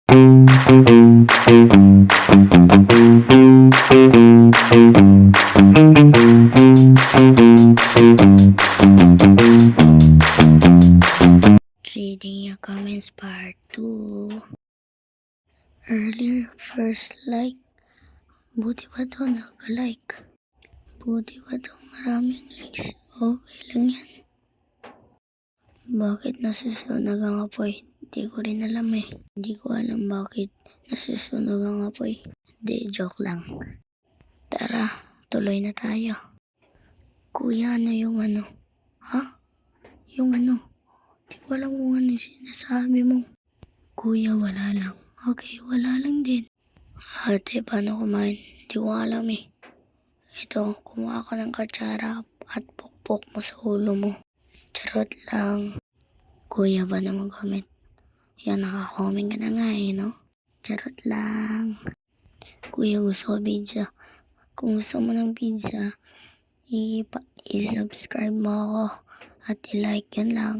Reading your comments part 2. Earlier first like. Buti ba to nag-like? Buti ba to maraming likes? Okay lang yan. Bakit nasusunog ang apoy? Hindi ko rin alam eh. Hindi ko alam bakit nasusunog ang apoy. Hindi, joke lang. Tara, tuloy na tayo. Kuya, ano yung ano? Ha? Yung ano? Hindi ko alam kung ano yung sinasabi mo. Kuya, wala lang. Okay, wala lang din. Ate, paano kumain? Hindi ko alam eh. Ito, kumuha ka ng kutsara at pukpok mo sa ulo mo. Charot lang. Kuya ba na mag-comment? Yan, naka-comment ka na nga eh, no? Charot lang. Kuya, gusto ko pizza. Kung gusto mo ng pizza, i-subscribe mo ako at i-like, yun lang.